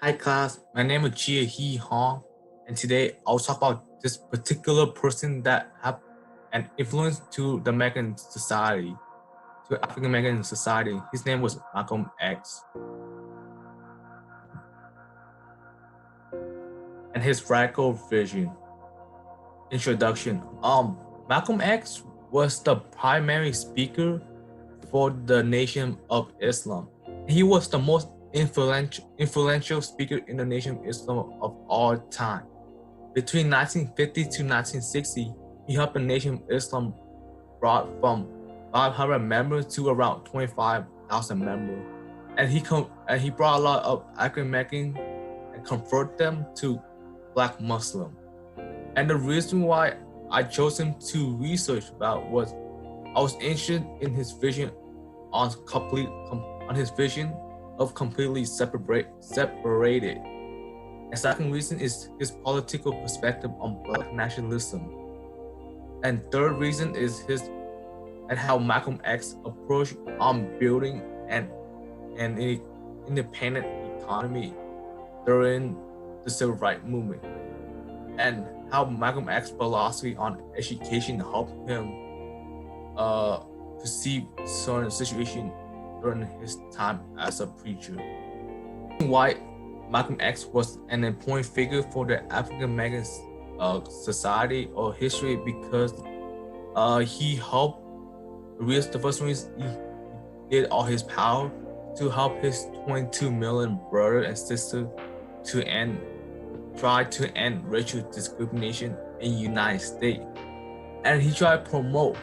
Hi class, my name is Chia Hee Hong, and today I'll talk about this particular person that have an influence to the American society, to African American society. His name was Malcolm X, and his radical vision. Introduction. Malcolm X was the primary speaker for the Nation of Islam. He was the most influential speaker in the Nation of Islam of all time. Between 1950 to 1960, he helped the Nation of Islam brought from 500 members to around 25,000 members, and he brought a lot of African American and convert them to Black Muslim. And the reason why I chose him to research about was I was interested in his vision on his vision of completely separated. And second reason is his political perspective on Black nationalism. And third reason is his and how Malcolm X approached on building an independent economy during the civil rights movement, and how Malcolm X's philosophy on education helped him perceive certain situation during his time as a preacher. Why Malcolm X was an important figure for the African American society or history because he helped the first reason he did all his power to help his 22 million brother and sister to try to end racial discrimination in the United States. And he tried to promote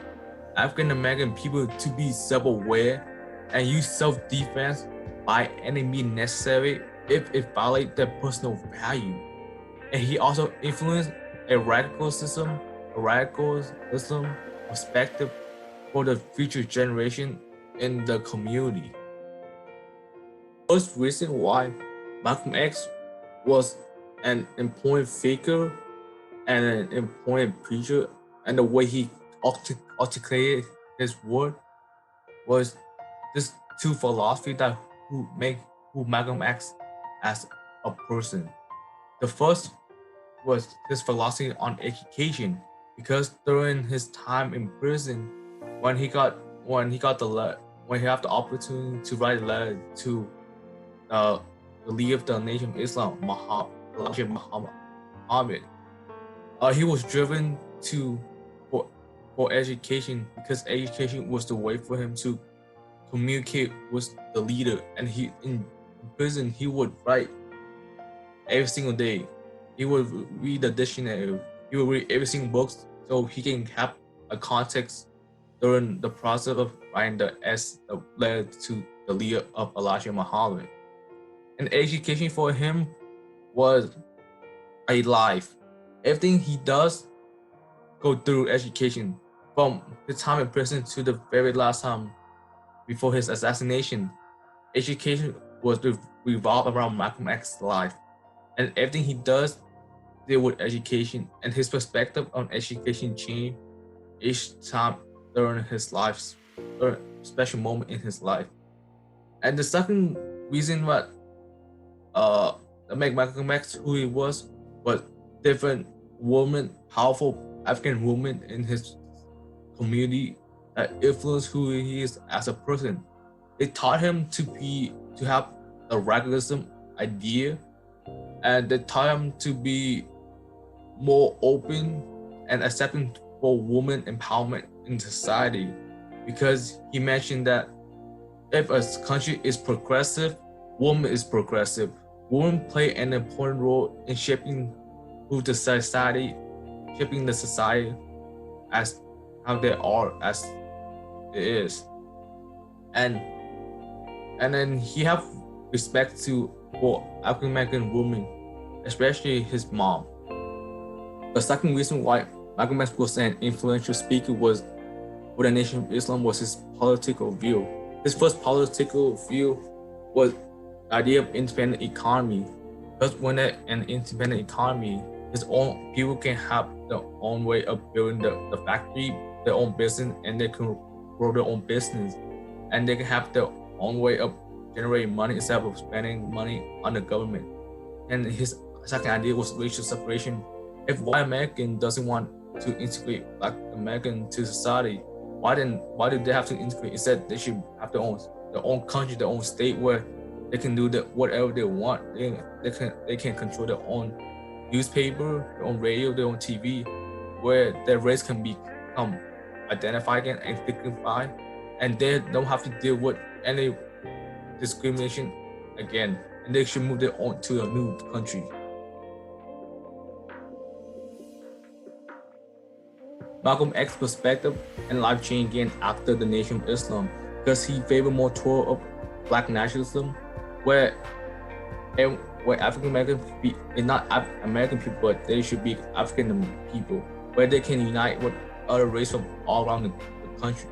African American people to be self-aware and use self-defense by any means necessary if it violates their personal value. And he also influenced a radicalism perspective for the future generation in the community. First reason why Malcolm X was an important figure and an important preacher, and the way he articulated his word was this two philosophy that who Malcolm X as a person. The first was his philosophy on education, because during his time in prison, when he got when he got the when he had the opportunity to write a letter to the leader of the Nation of Islam, Elijah Muhammad, he was driven to for education, because education was the way for him to communicate with the leader. And he in prison he would write every single day. He would read the dictionary. He would read every single book so he can have a context during the process of writing the letter to the leader of Elijah Muhammad. And education for him was a life. Everything he does go through education, from his time in prison to the very last time before his assassination. Education was revolved around Malcolm X's life, and everything he does deal with education, and his perspective on education changed each time during his life, or special moment in his life. And the second reason what make Malcolm X who he was different women, powerful African women in his community that influenced who he is as a person. It taught him to have a radicalism idea, and they taught him to be more open and accepting for woman empowerment in society, because he mentioned that if a country is progressive, woman is progressive. Women play an important role in shaping the society as how they are, as it is. And then he have respect for African American women, especially his mom. The second reason why Malcolm X was an influential speaker was for the Nation of Islam was his political view. His first political view was the idea of independent economy. Because when an independent economy, his own people can have their own way of building the factory, their own business, and they can grow their own business, and they can have their own way of generating money instead of spending money on the government. And his second idea was racial separation. If white American doesn't want to integrate Black American to society, why do they have to integrate? Instead, they should have their own country, their own state where they can do whatever they want. They can control their own newspaper, their own radio, their own TV, where their race can become identified again and dignified, and they don't have to deal with any discrimination again, and they should move their own to a new country. Malcolm X's perspective and life changed again after the Nation of Islam because he favored more toward of Black nationalism, where African American people, not American people, but they should be African people, where they can unite with other races from all around the country,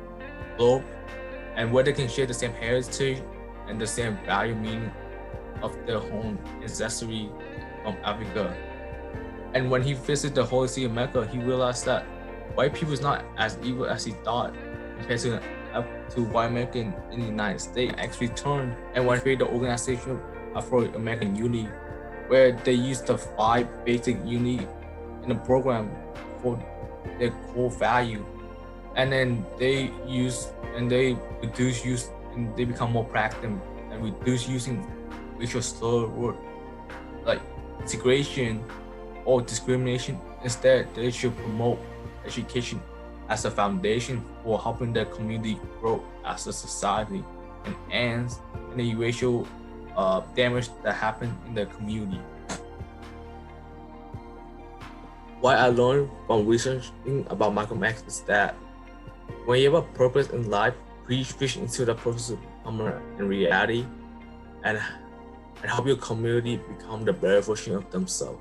globe, and where they can share the same heritage and the same value meaning of their own ancestry from Africa. And when he visited the Holy See of Mecca, he realized that white people is not as evil as he thought compared to white American in the United States. Actually turned and when created the Organization of Afro-American Unity, where they used the 5 basic unity in the program for their core value, and then they become more practical and reduce using racial slur word like integration or discrimination. Instead, they should promote education as a foundation for helping the community grow as a society and ends any racial damage that happened in the community. What I learned from researching about Malcolm X is that when you have a purpose in life, please fish into the purpose of becoming in reality and help your community become the better version of themselves.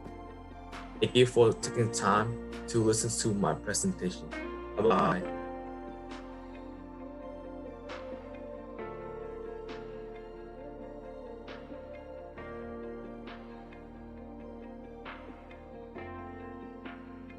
Thank you for taking time to listen to my presentation. Bye-bye.